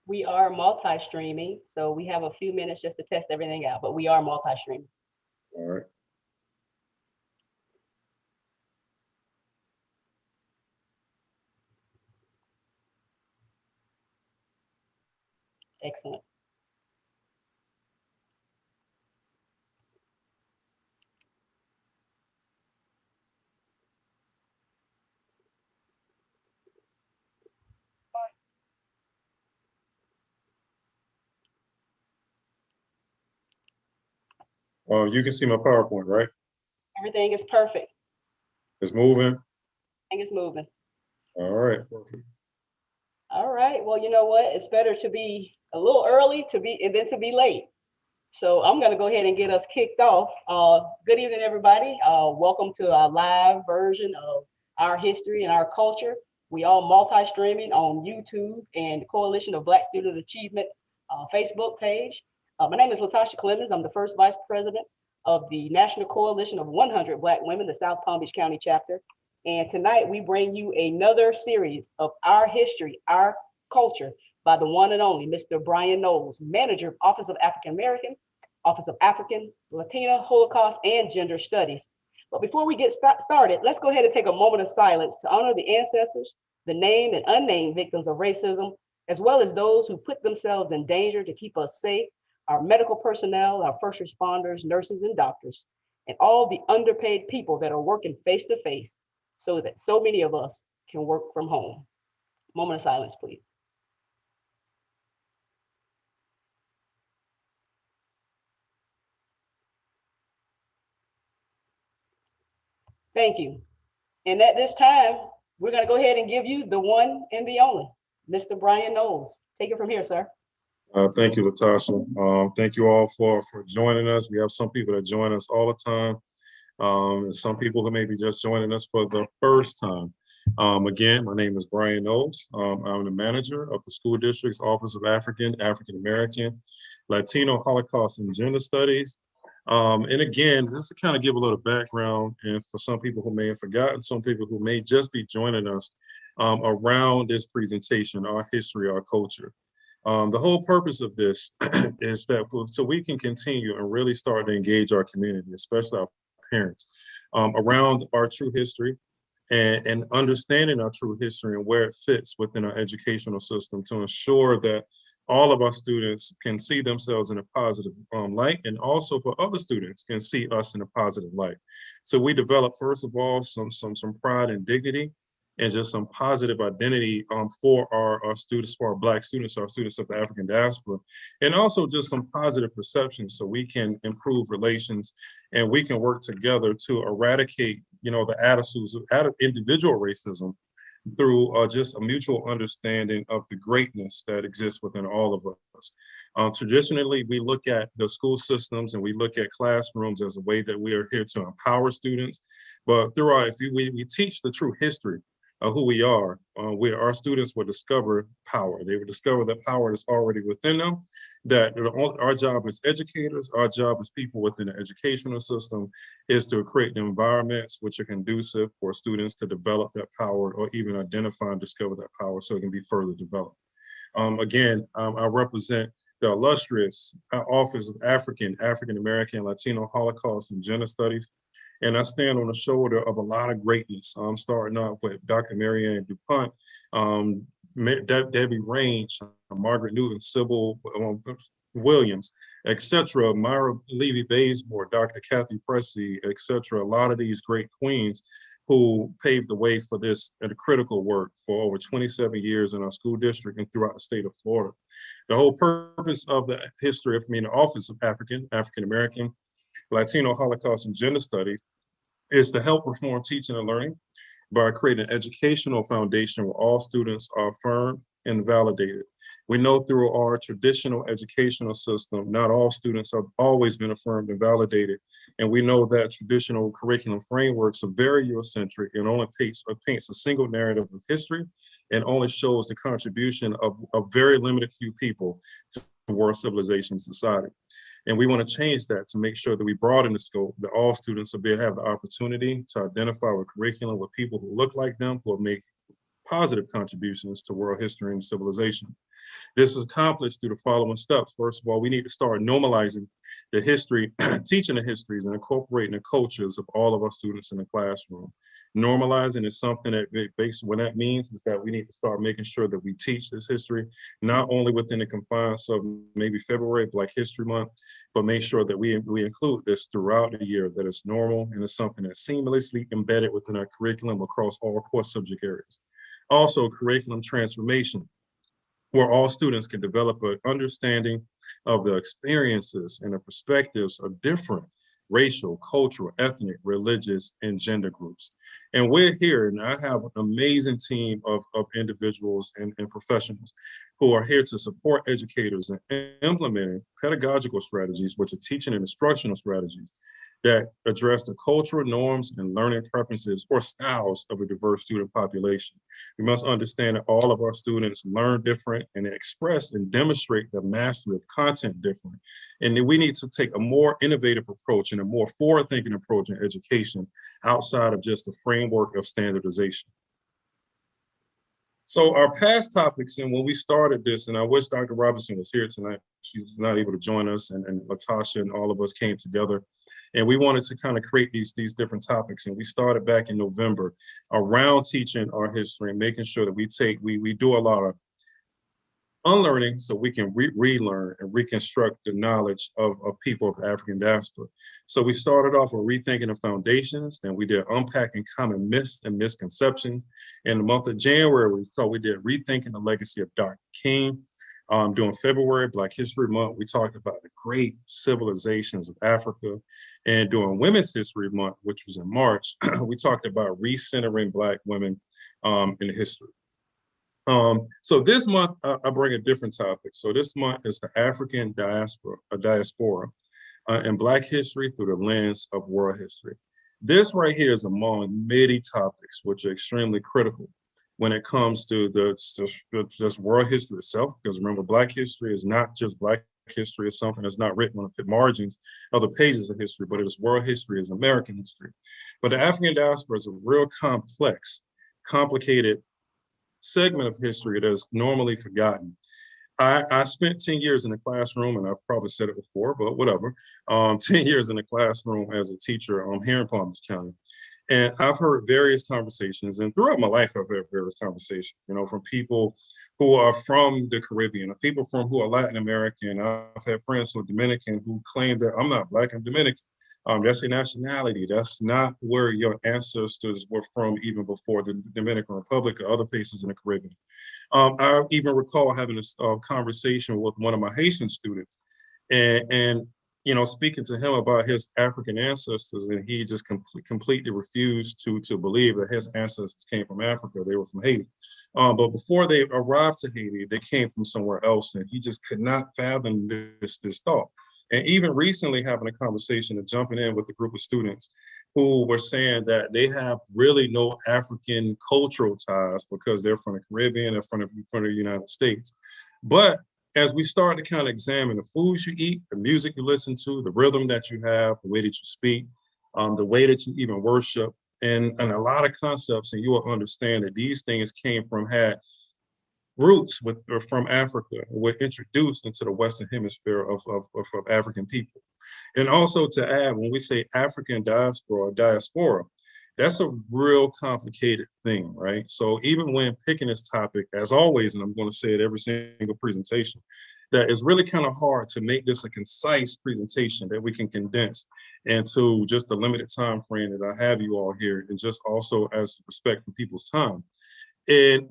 We are multi-streaming, so we have a few minutes just to test everything out, but we are multi-streaming. All right. Excellent. You can see my PowerPoint, right? Everything is perfect. It's moving. Everything is moving. All right. All right. Well, you know what? It's better to be a little early to be and then to be late. So I'm going to go ahead and get us kicked off. Good evening, everybody. Welcome to our live version of our history and our culture. We all multi-streaming on YouTube and the Coalition of Black Student Achievement Facebook page. My name is Latasha Clemens. I'm the first vice president of the National Coalition of 100 Black Women, the South Palm Beach County chapter. And tonight we bring you another series of our history, our culture, by the one and only Mr. Brian Knowles, manager of Office of African American, Office of African, Latina, Holocaust, and Gender Studies. But before we get started, let's go ahead and take a moment of silence to honor the ancestors, the named and unnamed victims of racism, as well as those who put themselves in danger to keep us safe, our medical personnel, our first responders, nurses, and doctors, and all the underpaid people that are working face to face so that so many of us can work from home. Moment of silence, please. Thank you. And at this time, we're going to go ahead and give you the one and the only, Mr. Brian Knowles. Take it from here, sir. Thank you, Latasha. Thank you all for joining us. We have some people that join us all the time, and some people who may be just joining us for the first time. Again, my name is Brian Knowles. I'm the manager of the school district's Office of African, African American, Latino, Holocaust, and Gender Studies. And again, just to kind of give a little background, and for some people who may have forgotten, some people who may just be joining us around this presentation, our history, our culture. The whole purpose of this is that so we can continue and really start to engage our community, especially our parents, around our true history and understanding our true history and where it fits within our educational system to ensure that all of our students can see themselves in a positive light, and also for other students can see us in a positive light. So we develop, first of all, some pride and dignity and just some positive identity for our students, for our Black students, our students of the African diaspora, and also just some positive perceptions so we can improve relations and we can work together to eradicate, the attitudes of individual racism through just a mutual understanding of the greatness that exists within all of us. Traditionally, we look at the school systems and we look at classrooms as a way that we are here to empower students. But through we teach the true history of who we are, our students will discover power. They will discover that power is already within them, that our job as educators, our job as people within the educational system is to create environments which are conducive for students to develop that power or even identify and discover that power so it can be further developed. I represent the illustrious Office of African, African American, Latino, Holocaust, and Gender Studies. And I stand on the shoulder of a lot of greatness. I'm starting off with Dr. Marianne DuPont, Debbie Range, Margaret Newton, Sybil Williams, etc., Myra Levy Baysmore, Dr. Kathy Pressey, etc. A lot of these great queens who paved the way for this critical work for over 27 years in our school district and throughout the state of Florida. The whole purpose of the history of the Office of African, African American, Latino, Holocaust, and Gender Studies is to help reform teaching and learning by creating an educational foundation where all students are affirmed and validated. We know through our traditional educational system, not all students have always been affirmed and validated. And we know that traditional curriculum frameworks are very Eurocentric and only paints a single narrative of history and only shows the contribution of a very limited few people to world civilization and society. And we want to change that to make sure that we broaden the scope, that all students will have the opportunity to identify with curriculum with people who look like them, who have made positive contributions to world history and civilization. This is accomplished through the following steps. First of all, we need to start normalizing the history, teaching the histories and incorporating the cultures of all of our students in the classroom. Normalizing is something that what that means is that we need to start making sure that we teach this history, not only within the confines of maybe February, Black History Month, but make sure that we include this throughout the year, that it's normal and it's something that's seamlessly embedded within our curriculum across all core subject areas. Also, curriculum transformation, where all students can develop an understanding of the experiences and the perspectives of different racial, cultural, ethnic, religious, and gender groups. And we're here, and I have an amazing team of individuals and professionals who are here to support educators in implementing pedagogical strategies, which are teaching and instructional strategies that address the cultural norms and learning preferences or styles of a diverse student population. We must understand that all of our students learn different and express and demonstrate the mastery of content different. And then we need to take a more innovative approach and a more forward-thinking approach in education outside of just the framework of standardization. So our past topics, and when we started this, and I wish Dr. Robinson was here tonight, she was not able to join us, and Latasha and all of us came together. And we wanted to kind of create these different topics. And we started back in November around teaching our history and making sure that we do a lot of unlearning so we can relearn and reconstruct the knowledge of people of the African diaspora. So we started off with rethinking the foundations, then we did unpacking common myths and misconceptions. In the month of January, we did rethinking the legacy of Dr. King. During February, Black History Month, we talked about the great civilizations of Africa. And during Women's History Month, which was in March, we talked about recentering Black women in history. So this month, I bring a different topic. So this month is the African diaspora, and Black history through the lens of world history. This right here is among many topics which are extremely critical when it comes to just world history itself, because remember, Black history is not just Black history. It's something that's not written on the margins of the pages of history, but it is world history, is American history. But the African diaspora is a real complex, complicated segment of history that is normally forgotten. I spent 10 years in the classroom, and I've probably said it before, but whatever. 10 years in the classroom as a teacher here in Palm Beach County. And I've heard various conversations, and throughout my life, I've had various conversations, from people who are from the Caribbean, or people who are Latin American. I've had friends who are Dominican who claim that I'm not Black, I'm Dominican. That's a nationality. That's not where your ancestors were from even before the Dominican Republic or other places in the Caribbean. I even recall having a conversation with one of my Haitian students, and speaking to him about his African ancestors, and he just completely refused to believe that his ancestors came from Africa. They were from Haiti. But before they arrived to Haiti, they came from somewhere else, and he just could not fathom this thought. And even recently having a conversation and jumping in with a group of students who were saying that they have really no African cultural ties because they're from the Caribbean and from the United States. But as we start to kind of examine the foods you eat, the music you listen to, the rhythm that you have, the way that you speak, the way that you even worship, and a lot of concepts, and you will understand that these things had roots from Africa, were introduced into the Western Hemisphere of African people. And also to add, when we say African diaspora, that's a real complicated thing, right? So even when picking this topic, as always, and I'm going to say it every single presentation, that it's really kind of hard to make this a concise presentation that we can condense into just the limited time frame that I have you all here, and just also as respect for people's time. And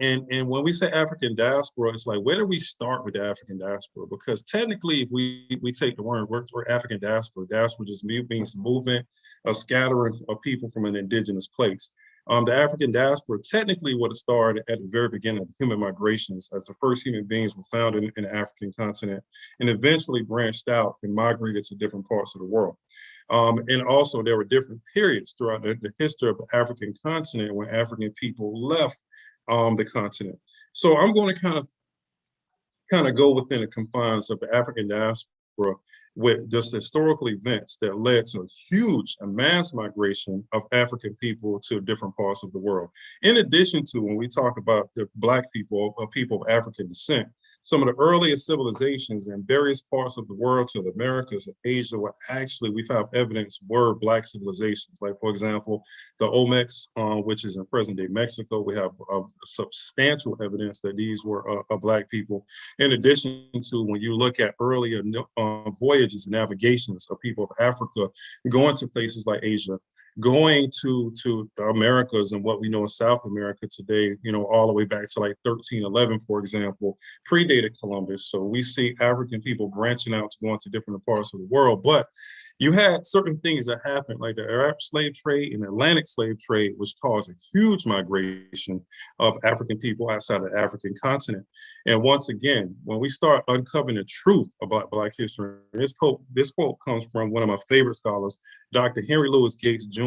when we say African diaspora, it's like, where do we start with the African diaspora? Because technically, if we take the word, we're African diaspora. Diaspora just means movement, a scattering of people from an indigenous place. The African diaspora technically would have started at the very beginning of human migrations, as the first human beings were found in the African continent, and eventually branched out and migrated to different parts of the world. And also, there were different periods throughout the history of the African continent when African people left the continent. So I'm going to kind of go within the confines of the African diaspora with just historical events that led to a huge and mass migration of African people to different parts of the world. In addition to, when we talk about the Black people or people of African descent, some of the earliest civilizations in various parts of the world, to the Americas and Asia, were actually, we found evidence, were Black civilizations. Like, for example, the Olmecs, which is in present-day Mexico, we have substantial evidence that these were Black people. In addition to, when you look at earlier voyages and navigations of people of Africa going to places like Asia, going to the Americas and what we know in South America today, you know, all the way back to like 1311, for example, predated Columbus. So we see African people branching out to go into different parts of the world. But you had certain things that happened, like the Arab slave trade and Atlantic slave trade, which caused a huge migration of African people outside of the African continent. And once again, when we start uncovering the truth about Black history, this quote comes from one of my favorite scholars, Dr. Henry Louis Gates Jr.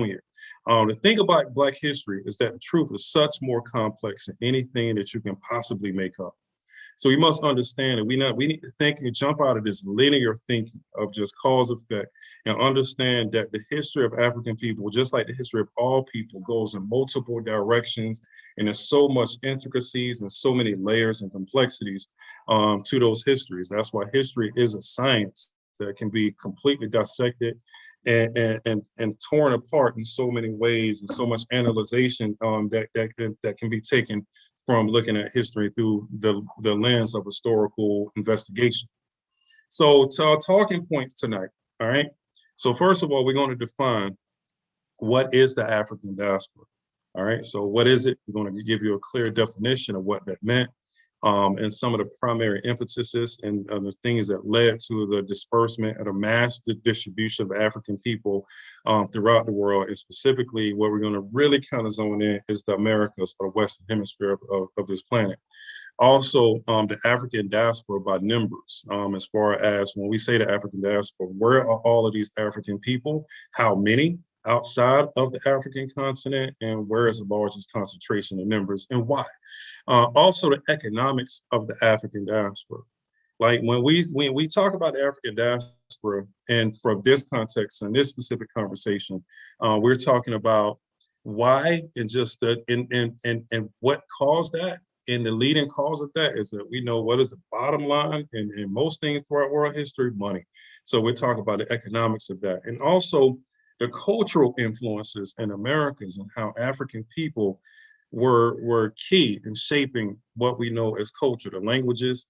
The thing about Black history is that the truth is such more complex than anything that you can possibly make up. So we must understand that we need to think and jump out of this linear thinking of just cause effect and understand that the history of African people, just like the history of all people, goes in multiple directions, and there's so much intricacies and so many layers and complexities to those histories. That's why history is a science that can be completely dissected and torn apart in so many ways, and so much analyzation that can be taken from looking at history through the lens of historical investigation. So to our talking points tonight, all right? So first of all, we're going to define what is the African diaspora, all right? So what is it? We're going to give you a clear definition of what that meant, and some of the primary impetuses and the things that led to the disbursement and a mass distribution of African people throughout the world. And specifically, what we're going to really kind of zone in is the Americas, or the Western Hemisphere of this planet. Also, the African diaspora by numbers, as far as when we say the African diaspora, where are all of these African people? How many outside of the African continent, and where is the largest concentration of numbers, and why? Also, the economics of the African diaspora. Like when we talk about the African diaspora, and from this context and this specific conversation, we're talking about why, and just and what caused that. And the leading cause of that is that we know what is the bottom line in most things throughout world history: money. So we're talking about the economics of that, and also the cultural influences in Americas and how African people were key in shaping what we know as culture, the languages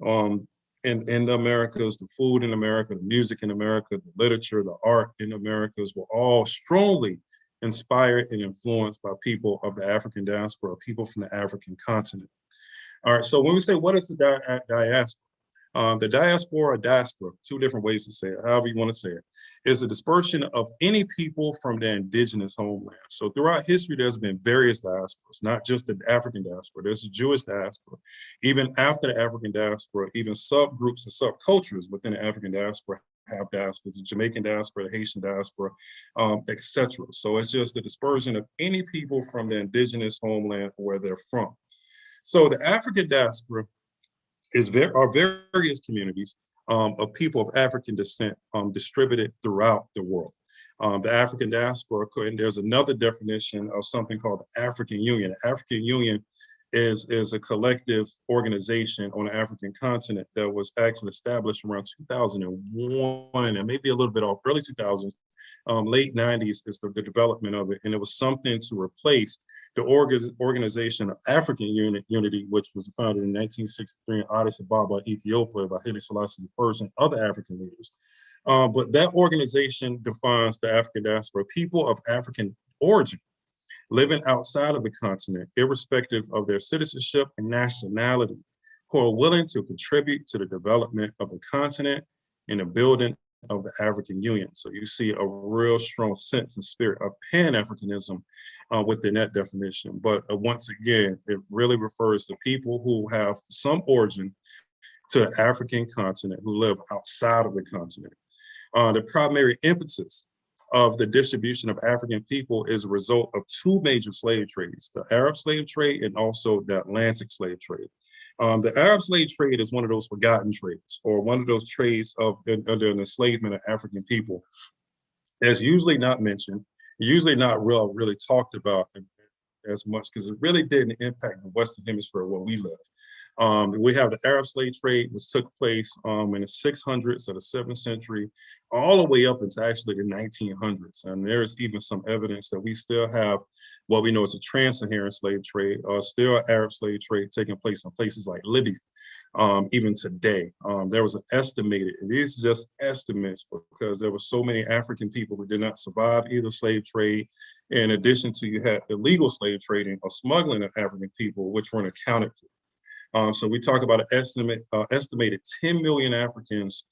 in the Americas, the food in America, the music in America, the literature, the art in Americas were all strongly inspired and influenced by people of the African diaspora, people from the African continent. All right, so when we say what is the diaspora? The diaspora or diaspora, two different ways to say it, however you want to say it, is a dispersion of any people from their indigenous homeland. So throughout history, there's been various diasporas, not just the African diaspora. There's a Jewish diaspora. Even after the African diaspora, even subgroups and subcultures within the African diaspora have diasporas: the Jamaican diaspora, the Haitian diaspora, etc. So it's just the dispersion of any people from their indigenous homeland where they're from. So the African diaspora are various communities of people of African descent distributed throughout the world. The African diaspora, and there's another definition of something called the African Union. The African Union is a collective organization on the African continent that was actually established around 2001, and maybe a little bit off, early 2000s. Late 90s is the development of it, and it was something to replace the Organization of African Unity, which was founded in 1963 in Addis Ababa, Ethiopia, by Haile Selassie I and other African leaders. But that organization defines the African diaspora: people of African origin living outside of the continent, irrespective of their citizenship and nationality, who are willing to contribute to the development of the continent and the building of the African Union. So you see a real strong sense and spirit of Pan-Africanism within that definition. But once again, it really refers to people who have some origin to the African continent, who live outside of the continent. The primary impetus of the distribution of African people is a result of two major slave trades: the Arab slave trade and also the Atlantic slave trade. The Arab slave trade is one of those forgotten trades, or one of those trades of under the enslavement of African people. It's usually not mentioned, usually not really talked about as much because it really didn't impact the Western Hemisphere where we live. We have the Arab slave trade, which took place in the 600s of the 7th century, all the way up into actually the 1900s. And there's even some evidence that we still have what we know as a trans-Saharan slave trade, still Arab slave trade taking place in places like Libya. Even today, there was an estimated, and these are just estimates because there were so many African people who did not survive either slave trade. In addition to, you had illegal slave trading or smuggling of African people, which weren't accounted for. So we talk about an estimated 10 million Africans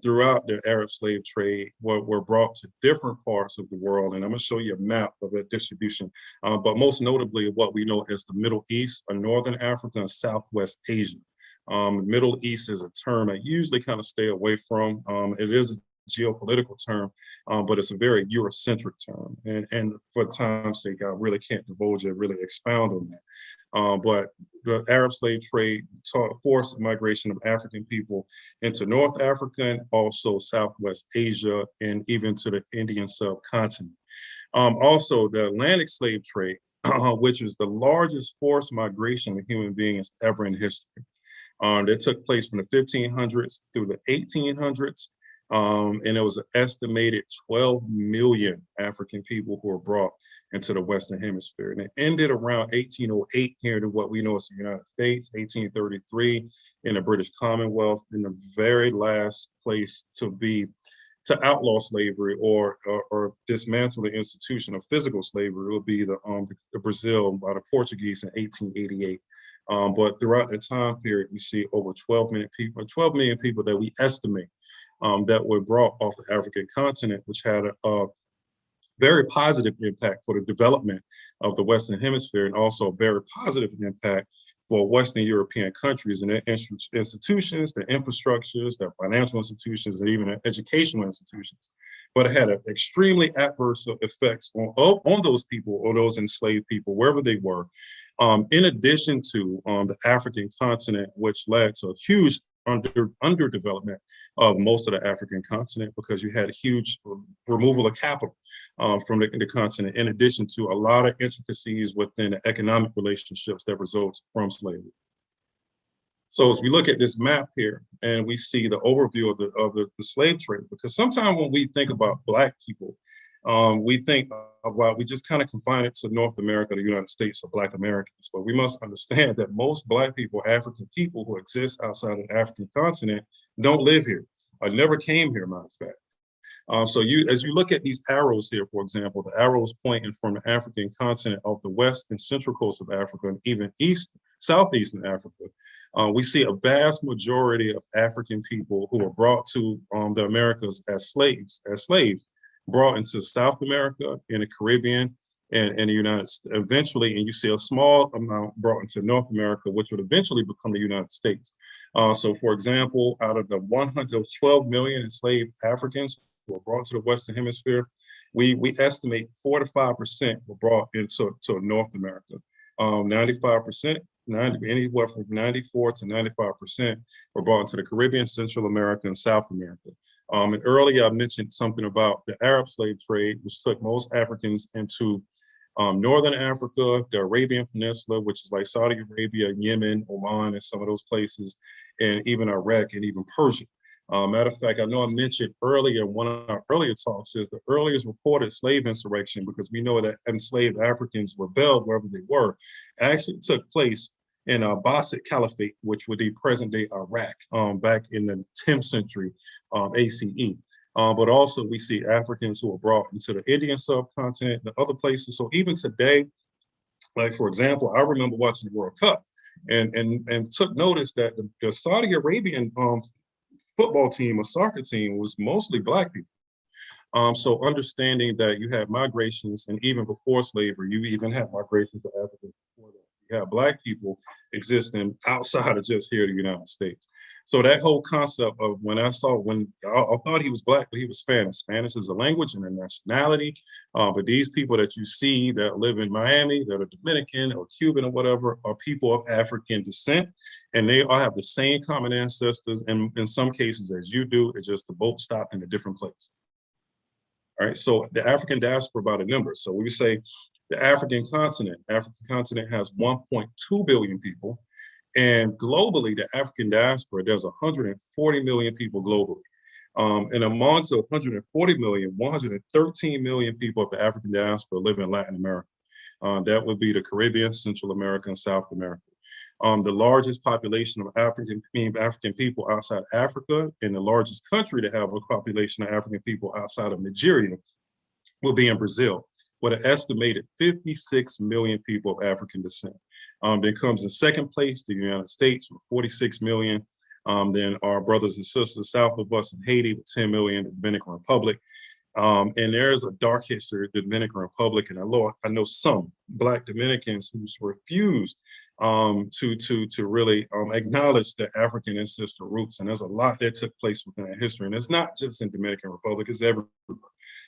throughout the Arab slave trade were brought to different parts of the world. And I'm going to show you a map of that distribution, but most notably what we know as the Middle East, Northern Africa, and Southwest Asia. Middle East is a term I usually kind of stay away from. It is a geopolitical term, but it's a very Eurocentric term. And for time's sake, I really can't divulge it, really expound on that. But the Arab slave trade forced migration of African people into North Africa and also Southwest Asia and even to the Indian subcontinent. Also, the Atlantic slave trade, which is the largest forced migration of human beings ever in history. That took place from the 1500s through the 1800s. And it was an estimated 12 million African people who were brought into the Western Hemisphere. And it ended around 1808 here in what we know as the United States, 1833 in the British Commonwealth, and the very last place to outlaw slavery or dismantle the institution of physical slavery will be the Brazil by the Portuguese in 1888. But throughout the time period, we see over 12 million people that we estimate that were brought off the African continent, which had a very positive impact for the development of the Western Hemisphere and also a very positive impact for Western European countries and their institutions, their infrastructures, their financial institutions, and even their educational institutions. But it had extremely adverse effects on those people or those enslaved people, wherever they were. In addition to the African continent, which led to a huge underdevelopment of most of the African continent because you had a huge removal of capital from the continent, in addition to a lot of intricacies within the economic relationships that result from slavery. So as we look at this map here and we see the overview of the slave trade, because sometimes when we think about Black people, we think about, we just kind of confine it to North America, the United States, or Black Americans. But we must understand that most Black people, African people who exist outside of the African continent, don't live here. I never came here, matter of fact. So as you look at these arrows here, for example, the arrows pointing from the African continent of the west and central coast of Africa and even southeastern Africa, we see a vast majority of African people who were brought to the Americas as slaves, brought into South America, in the Caribbean, and the United States eventually, and you see a small amount brought into North America, which would eventually become the United States. So for example, out of the 112 million enslaved Africans who were brought to the Western Hemisphere, we estimate 4 to 5% were brought into North America. 95%, anywhere from 94 to 95% were brought into the Caribbean, Central America, and South America. And earlier I mentioned something about the Arab slave trade, which took most Africans into Northern Africa, the Arabian Peninsula, which is like Saudi Arabia, Yemen, Oman, and some of those places, and even Iraq and even Persia. Matter of fact, I know I mentioned earlier, one of our earlier talks is the earliest recorded slave insurrection, because we know that enslaved Africans rebelled wherever they were, actually took place in Abbasid Caliphate, which would be present-day Iraq, back in the 10th century ACE. But also we see Africans who were brought into the Indian subcontinent and other places. So even today, like for example, I remember watching the World Cup and took notice that the Saudi Arabian football team or soccer team was mostly Black people. So understanding that you had migrations, and even before slavery, you even had migrations of Africans before that. You have Black people existing outside of just here, the United States. So that whole concept of when I thought he was black, but he was Spanish. Spanish is a language and a nationality. But these people that you see that live in Miami, that are Dominican or Cuban or whatever, are people of African descent. And they all have the same common ancestors. And in some cases, as you do, it's just the boat stopped in a different place. All right. So the African diaspora by the numbers. So we say the African continent has 1.2 billion people. And globally, the African diaspora, there's 140 million people globally. And amongst the 140 million, 113 million people of the African diaspora live in Latin America. That would be the Caribbean, Central America, and South America. The largest population of African people outside Africa, and the largest country to have a population of African people outside of Nigeria will be in Brazil, with an estimated 56 million people of African descent. Then comes in second place, the United States with 46 million. Then our brothers and sisters south of us in Haiti with 10 million, the Dominican Republic. And there's a dark history of the Dominican Republic, and I know some Black Dominicans who refused to really acknowledge their African ancestral roots. And there's a lot that took place within that history. And it's not just in Dominican Republic, it's everywhere.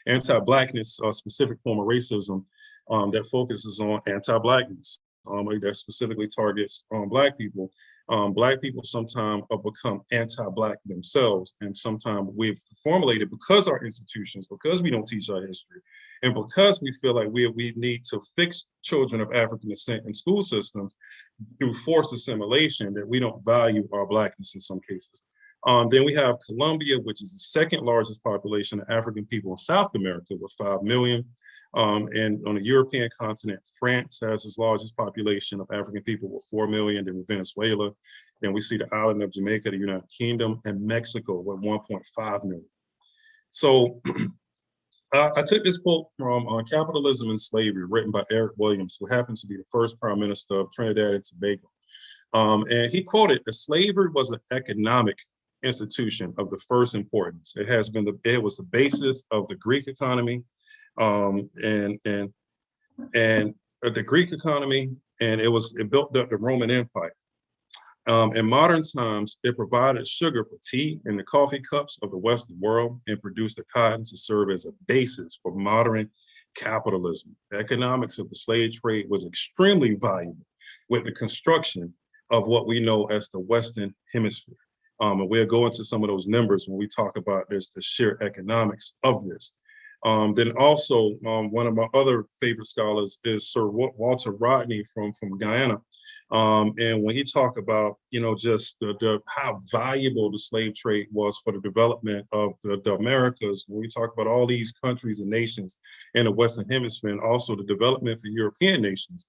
Anti-Blackness, a specific form of racism that focuses on anti-Blackness, that specifically targets Black people. Black people sometimes become anti-Black themselves, and sometimes we've formulated, because our institutions, because we don't teach our history, and because we feel like we need to fix children of African descent in school systems through forced assimilation, that we don't value our Blackness in some cases. Then we have Colombia, which is the second largest population of African people in South America with 5 million. And on the European continent, France has its largest population of African people with 4 million, then Venezuela. Then we see the island of Jamaica, the United Kingdom, and Mexico with 1.5 million. So I took this quote from Capitalism and Slavery, written by Eric Williams, who happens to be the first prime minister of Trinidad and Tobago. And he quoted that slavery was an economic institution of the first importance. It was the basis of the Greek economy, and the Greek economy, and it built up the Roman Empire. In modern times, it provided sugar for tea in the coffee cups of the Western world and produced the cotton to serve as a basis for modern capitalism. The economics of the slave trade was extremely valuable with the construction of what we know as the Western Hemisphere. And we'll go into some of those numbers when we talk about the sheer economics of this. Then also, one of my other favorite scholars is Sir Walter Rodney from Guyana. And when he talked about, just how valuable the slave trade was for the development of the Americas, when we talk about all these countries and nations in the Western Hemisphere, and also the development for European nations.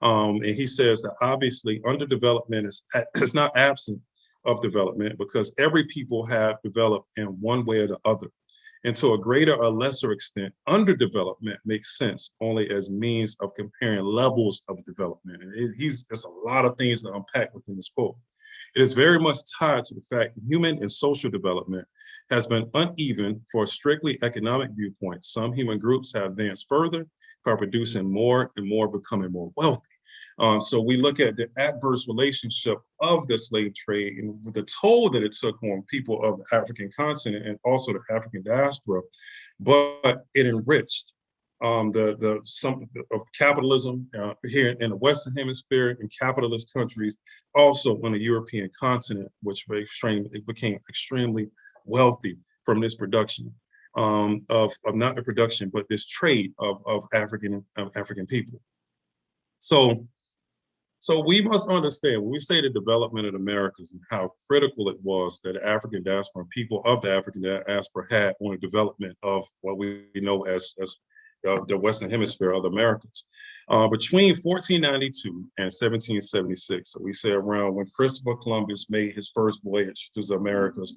And he says that obviously underdevelopment is not absent of development, because every people have developed in one way or the other. And to a greater or lesser extent, underdevelopment makes sense only as means of comparing levels of development. And there's a lot of things to unpack within this quote. It is very much tied to the fact that human and social development has been uneven for a strictly economic viewpoint. Some human groups have advanced further by producing more and more, becoming more wealthy. So we look at the adverse relationship of the slave trade and the toll that it took on people of the African continent and also the African diaspora, but it enriched some of capitalism here in the Western Hemisphere, in capitalist countries, also on the European continent, which became extremely wealthy from this production of not the production, but this trade of African people. So we must understand, when we say the development of the Americas and how critical it was that the African diaspora, people of the African diaspora had on the development of what we know as the Western Hemisphere of the Americas. Between 1492 and 1776, so we say around when Christopher Columbus made his first voyage to the Americas,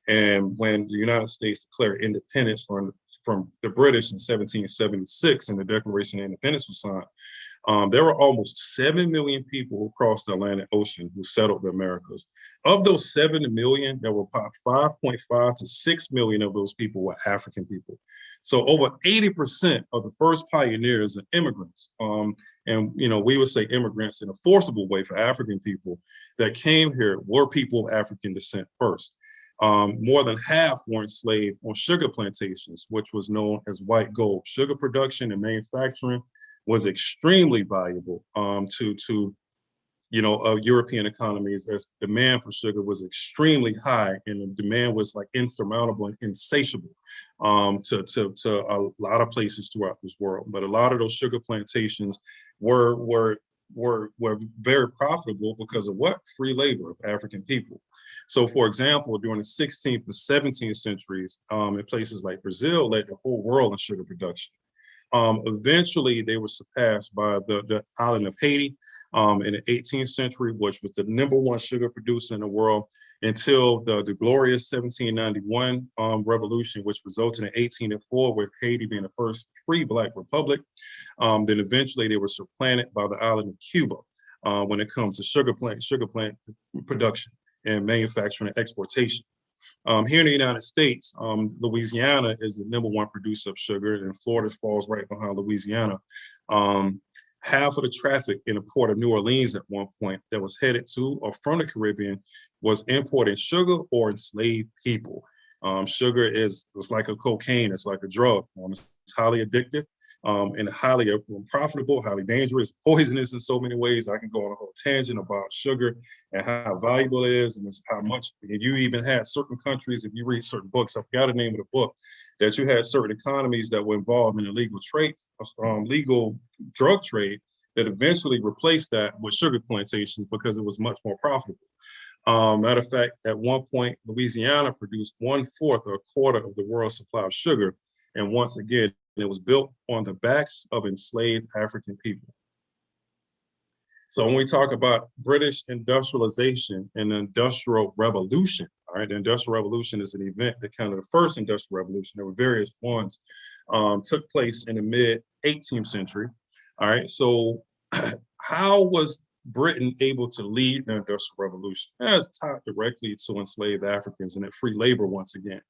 and when the United States declared independence from the British in 1776 and the Declaration of Independence was signed, There were almost 7 million people who crossed the Atlantic Ocean who settled the Americas. Of those 7 million, there were about 5.5 to 6 million of those people were African people. So over 80% of the first pioneers and immigrants, and we would say immigrants in a forcible way for African people that came here were people of African descent first. More than half were enslaved on sugar plantations, which was known as white gold. Sugar production and manufacturing was extremely valuable to European economies, as demand for sugar was extremely high and the demand was like insurmountable and insatiable to a lot of places throughout this world. But a lot of those sugar plantations were very profitable because of what? Free labor of African people. So, for example, during the 16th and 17th centuries, in places like Brazil, led the whole world in sugar production. Eventually, they were surpassed by the island of Haiti in the 18th century, which was the #1 sugar producer in the world, until the glorious 1791 revolution, which resulted in 1804, with Haiti being the first free Black republic. Then eventually they were supplanted by the island of Cuba when it comes to sugar plant production and manufacturing and exportation. Here in the United States, Louisiana is the #1 producer of sugar, and Florida falls right behind Louisiana. Half of the traffic in the port of New Orleans at one point that was headed to or from the Caribbean was importing sugar or enslaved people. Sugar is like a cocaine, it's like a drug. It's highly addictive and highly unprofitable, highly dangerous, poisonous in so many ways. I can go on a whole tangent about sugar and how valuable it is, and how much. And you even had certain countries, if you read certain books, I forgot the name of the book, that you had certain economies that were involved in illegal trade, legal drug trade, that eventually replaced that with sugar plantations because it was much more profitable. Matter of fact, at one point, Louisiana produced 1/4 or a quarter of the world's supply of sugar. And once again, it was built on the backs of enslaved African people. So when we talk about British industrialization and the Industrial Revolution, all right, the Industrial Revolution is an event that kind of the first Industrial Revolution, there were various ones, took place in the mid-18th century. All right, so how was Britain able to lead the Industrial Revolution? That's tied directly to enslaved Africans and that free labor once again.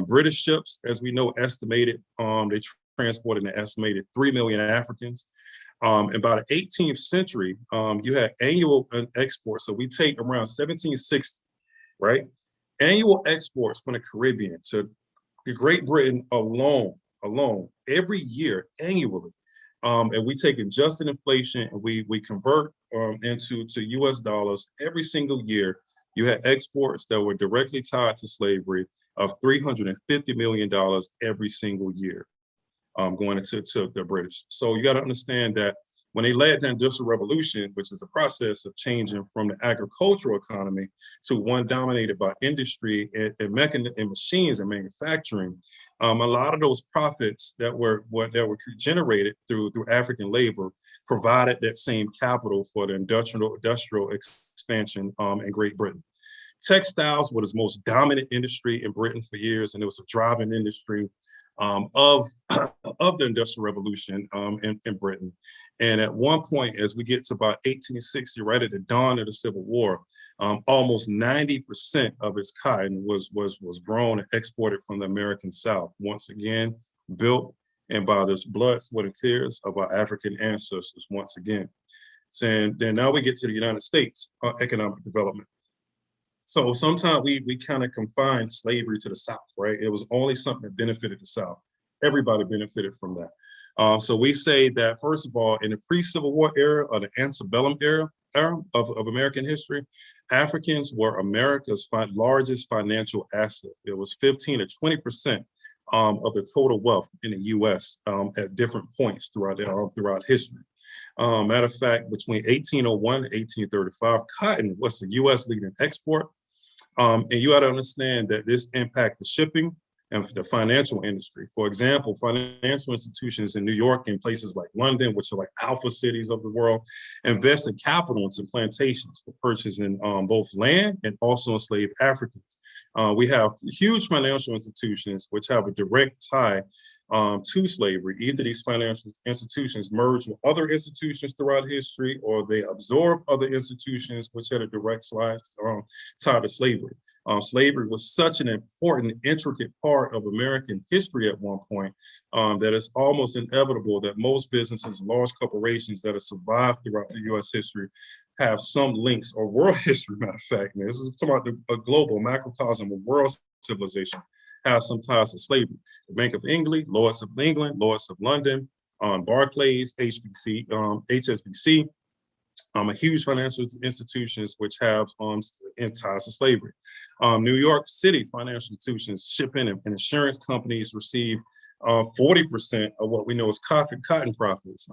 British ships, as we know, estimated, they transported an estimated 3 million Africans. And by the 18th century, you had annual exports. So we take around 1760, right? Annual exports from the Caribbean to Great Britain alone, every year, annually. And we take adjusted inflation and we convert into US dollars every single year. You had exports that were directly tied to slavery of $350 million every single year going into the British. So you got to understand that when they led the Industrial Revolution, which is a process of changing from the agricultural economy to one dominated by industry and machines and manufacturing, a lot of those profits that were generated through African labor provided that same capital for the industrial expansion in Great Britain. Textiles was the most dominant industry in Britain for years, and it was a driving industry of the Industrial Revolution in Britain. And at one point, as we get to about 1860, right at the dawn of the Civil War, almost 90% of its cotton was grown and exported from the American South. Once again, built and by this blood, sweat, and tears of our African ancestors. Once again, and then now we get to the United States economic development. So sometimes we kind of confine slavery to the South, right? It was only something that benefited the South. Everybody benefited from that. So we say that, first of all, in the pre-Civil War era or the antebellum era of American history, Africans were America's largest financial asset. It was 15 to 20% of the total wealth in the U.S. At different points throughout history. Matter of fact, between 1801 and 1835, cotton was the U.S. leading export. And you got to understand that this impacted shipping and the financial industry. For example, financial institutions in New York and places like London, which are like alpha cities of the world, invested capital into plantations for purchasing both land and also enslaved Africans. We have huge financial institutions which have a direct tie to slavery. Either these financial institutions merged with other institutions throughout history, or they absorbed other institutions which had a direct tie to slavery. Slavery was such an important, intricate part of American history at one point that it's almost inevitable that most businesses, large corporations that have survived throughout the U.S. history have some links, or world history, matter of fact. This is talking about a global macrocosm of world civilization, has some ties to slavery. The Bank of England, Lloyd's of England, Lloyd's of London, Barclays, HSBC, a huge financial institutions which have ties to slavery. New York City financial institutions, shipping and insurance companies receive 40% of what we know as cotton profits.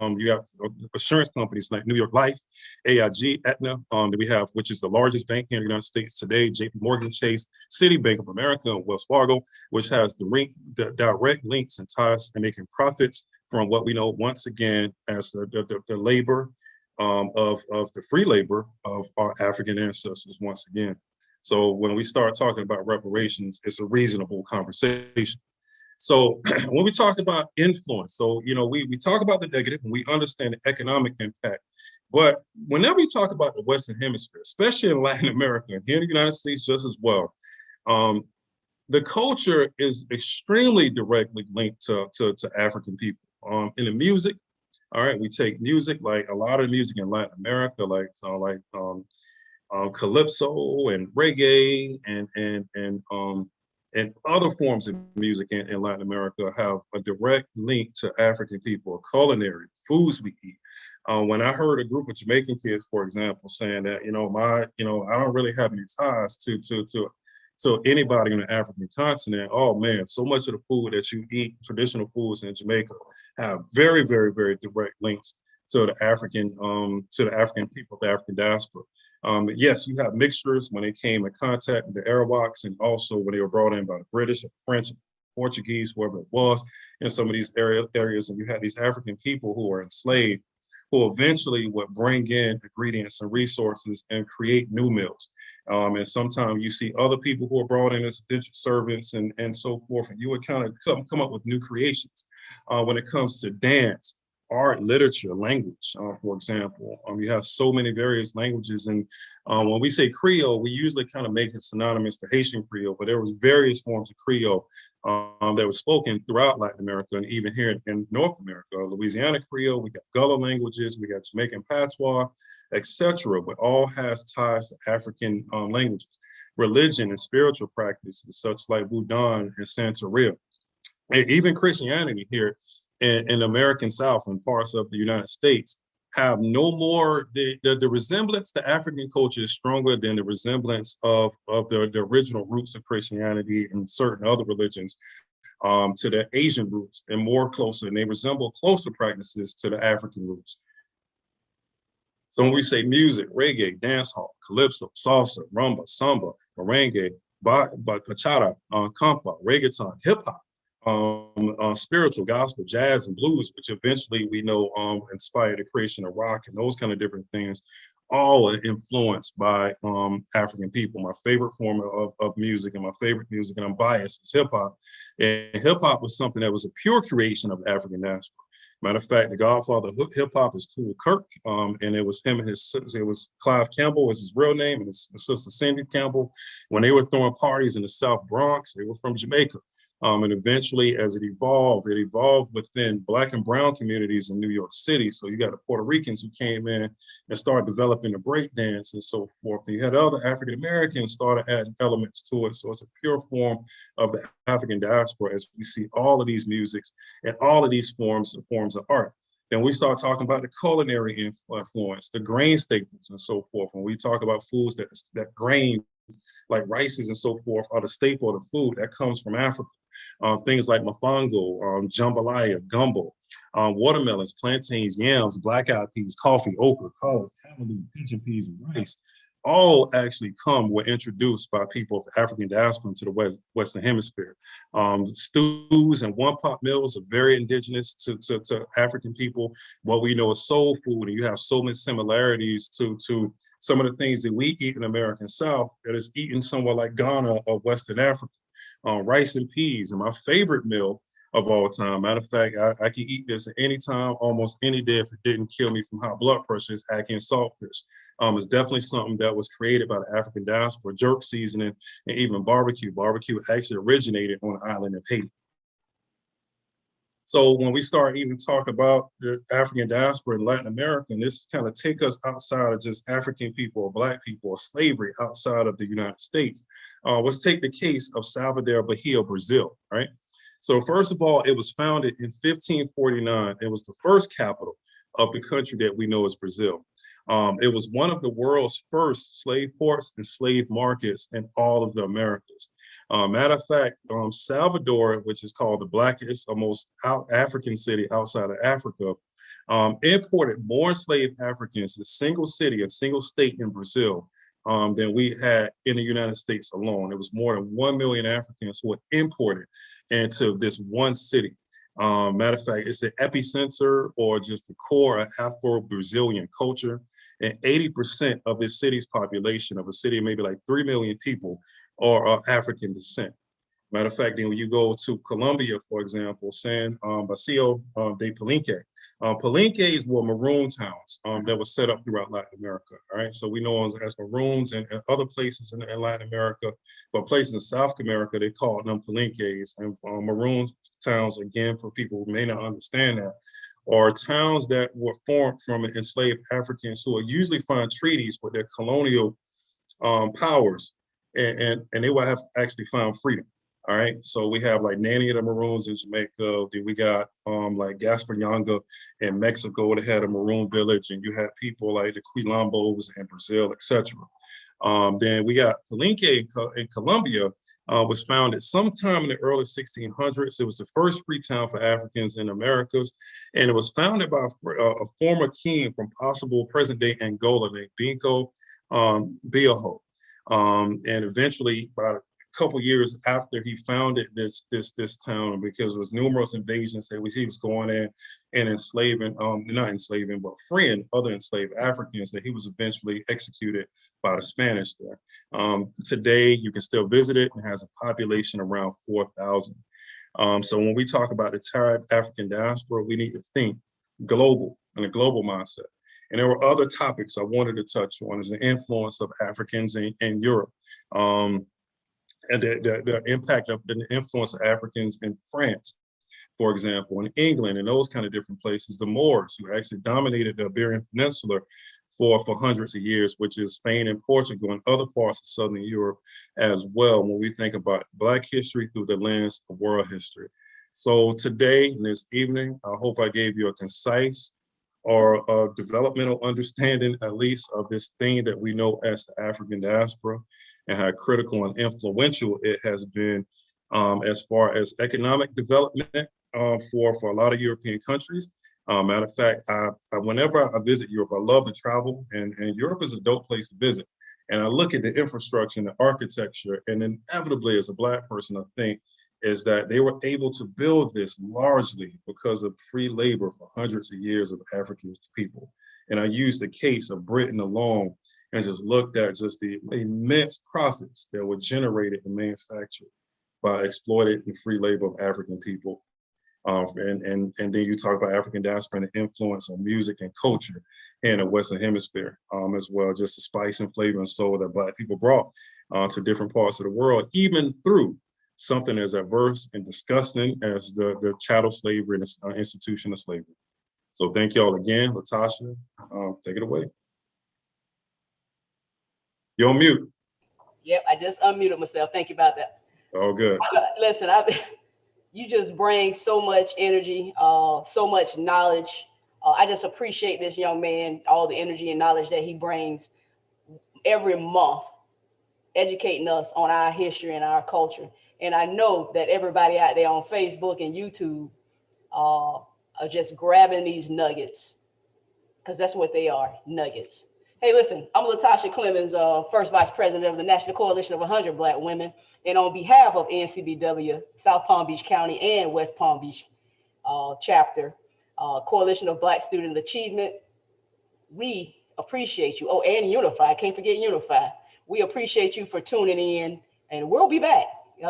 You have insurance companies like New York Life, AIG, Aetna, that we have, which is the largest bank here in the United States today, JP Morgan Chase, Citi, Bank of America, and Wells Fargo, which has the direct links and ties and making profits from what we know once again as the labor of the free labor of our African ancestors once again. So when we start talking about reparations, it's a reasonable conversation. So when we talk about influence, so, we talk about the negative and we understand the economic impact. But whenever we talk about the Western Hemisphere, especially in Latin America, and here in the United States just as well, the culture is extremely directly linked to African people. In the music, all right, we take music, like a lot of music in Latin America, like calypso and reggae and other forms of music in Latin America have a direct link to African people, culinary, foods we eat. When I heard a group of Jamaican kids, for example, saying that, I don't really have any ties to anybody on the African continent. Oh man, so much of the food that you eat, traditional foods in Jamaica, have very, very, very direct links to the African people, the African diaspora. Yes, you have mixtures when they came in contact with the Arawaks, and also when they were brought in by the British, the French, Portuguese, whoever it was, in some of these areas, and you had these African people who were enslaved, who eventually would bring in ingredients and resources and create new meals. And sometimes you see other people who are brought in as indentured servants and so forth, and you would kind of come up with new creations. When it comes to dance, art, literature, language, for example. You have so many various languages. And when we say Creole, we usually kind of make it synonymous to Haitian Creole, but there was various forms of Creole that was spoken throughout Latin America and even here in North America. Louisiana Creole, we got Gullah languages, we got Jamaican Patois, etc., but all has ties to African languages. Religion and spiritual practices such like Budan and Santeria. And even Christianity here in the American South and parts of the United States have no more, the resemblance to African culture is stronger than the resemblance of the original roots of Christianity and certain other religions to the Asian roots, and more closer, and they resemble closer practices to the African roots. So when we say music, reggae, dancehall, calypso, salsa, rumba, samba, merengue, bachata, compa, reggaeton, hip hop, spiritual, gospel, jazz, and blues, which eventually we know inspired the creation of rock and those kind of different things, all are influenced by African people. My favorite form of music and my favorite music, and I'm biased, is hip hop. And hip hop was something that was a pure creation of African diaspora. Matter of fact, the godfather of hip hop is Kool Kirk, and it was him and it was Clive Campbell was his real name, and his sister Cindy Campbell. When they were throwing parties in the South Bronx, they were from Jamaica. And eventually, as it evolved within Black and brown communities in New York City. So you got the Puerto Ricans who came in and started developing the break dance and so forth. And you had other African Americans started adding elements to it. So it's a pure form of the African diaspora as we see all of these musics and all of these forms of art. Then we start talking about the culinary influence, the grain staples and so forth. When we talk about foods that grain, like rices and so forth, are the staple of the food that comes from Africa. Things like mofongo, jambalaya, gumbo, watermelons, plantains, yams, black-eyed peas, coffee, okra, collards, cantaloupe, pigeon peas, and rice, all actually were introduced by people of the African diaspora to the Western Hemisphere. Stews and one-pot meals are very indigenous to African people. What we know is soul food, and you have so many similarities to some of the things that we eat in the American South that is eaten somewhere like Ghana or Western Africa. rice and peas, and my favorite meal of all time. Matter of fact, I can eat this at any time, almost any day, if it didn't kill me from high blood pressure. Is ackee and saltfish. It's definitely something that was created by the African diaspora, jerk seasoning, and even barbecue. Barbecue actually originated on the island of Haiti. So when we start even talk about the African diaspora in Latin America, and this kind of take us outside of just African people or Black people or slavery outside of the United States, let's take the case of Salvador Bahia, Brazil, right? So first of all, it was founded in 1549. It was the first capital of the country that we know as Brazil. It was one of the world's first slave ports and slave markets in all of the Americas. Matter of fact, Salvador, which is called the blackest or most African city outside of Africa, imported more enslaved Africans, a single city, a single state in Brazil, than we had in the United States alone. It was more than 1 million Africans who were imported into this one city. Matter of fact, it's the epicenter or just the core of Afro-Brazilian culture. And 80% of this city's population, of a city of maybe like 3 million people, are of African descent. Matter of fact, then when you go to Colombia, for example, San Basilio de Palenque, Palenques were maroon towns that were set up throughout Latin America. All right, so we know as maroons and other places in Latin America, but places in South America, they called them Palenques. And maroon towns, again, for people who may not understand that, are towns that were formed from enslaved Africans who will usually find treaties with their colonial powers, and they will have actually found freedom. All right, so we have like Nanny of the Maroons in Jamaica. Then we got like Gaspañanga in Mexico that had a maroon village, and you had people like the Quilombos in Brazil, etc. Then we got Palenque in Colombia, was founded sometime in the early 1600s. It was the first free town for Africans in Americas, and it was founded by a former king from possible present-day Angola named Bingo Biaho. And eventually, about a couple years after he founded this town, because there was numerous invasions that he was going in and enslaving, not enslaving, but freeing other enslaved Africans, that he was eventually executed by the Spanish there. Today, you can still visit it and has a population around 4,000. So when we talk about the entire African diaspora, we need to think global and a global mindset. And there were other topics I wanted to touch on, is the influence of Africans in Europe, and the impact of the influence of Africans in France, for example, in England, and those kind of different places. The Moors, who actually dominated the Iberian Peninsula for hundreds of years, which is Spain and Portugal and other parts of Southern Europe as well, when we think about Black history through the lens of world history. So today, in this evening, I hope I gave you a concise or a developmental understanding, at least, of this thing that we know as the African diaspora, and how critical and influential it has been as far as economic development for a lot of European countries. Matter of fact, whenever I visit Europe, I love to travel, and Europe is a dope place to visit. And I look at the infrastructure and the architecture, and inevitably, as a Black person, I think is that they were able to build this largely because of free labor for hundreds of years of African people. And I used the case of Britain alone and just looked at just the immense profits that were generated and manufactured by exploited and free labor of African people. And then you talk about African diaspora and the influence on music and culture in the Western Hemisphere as well, just the spice and flavor and soul that Black people brought to different parts of the world, even through something as adverse and disgusting as the chattel slavery and the institution of slavery. So thank y'all again. Latasha, take it away. You're on mute. Yep, I just unmuted myself. Thank you about that. All good. Listen, you just bring so much energy, so much knowledge. I just appreciate this young man, all the energy and knowledge that he brings every month, educating us on our history and our culture. And I know that everybody out there on Facebook and YouTube are just grabbing these nuggets, because that's what they are, nuggets. Hey, listen, I'm Latasha Clemens, first vice president of the National Coalition of 100 Black Women. And on behalf of NCBW, South Palm Beach County and West Palm Beach chapter, Coalition of Black Student Achievement, we appreciate you. Oh, and Unify, can't forget Unify. We appreciate you for tuning in, and we'll be back.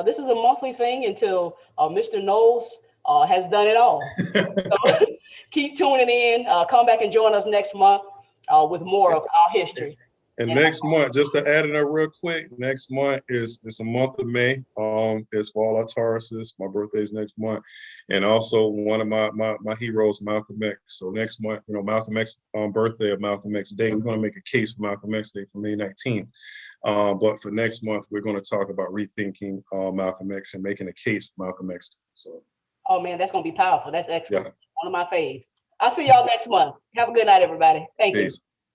This is a monthly thing until Mr. Knowles has done it all. So keep tuning in. Come back and join us next month with more of our history. And next month, just to add in there real quick, next month it's a month of May. It's for all our Tauruses. My birthday's next month, and also one of my heroes, Malcolm X. So next month, Malcolm X birthday of Malcolm X Day. We're going to make a case for Malcolm X Day for May 19th. But for next month, we're going to talk about rethinking Malcolm X and making a case for Malcolm X. So. Oh man, that's going to be powerful. That's excellent. Yeah. One of my faves. I'll see y'all next month. Have a good night, everybody. Thank you.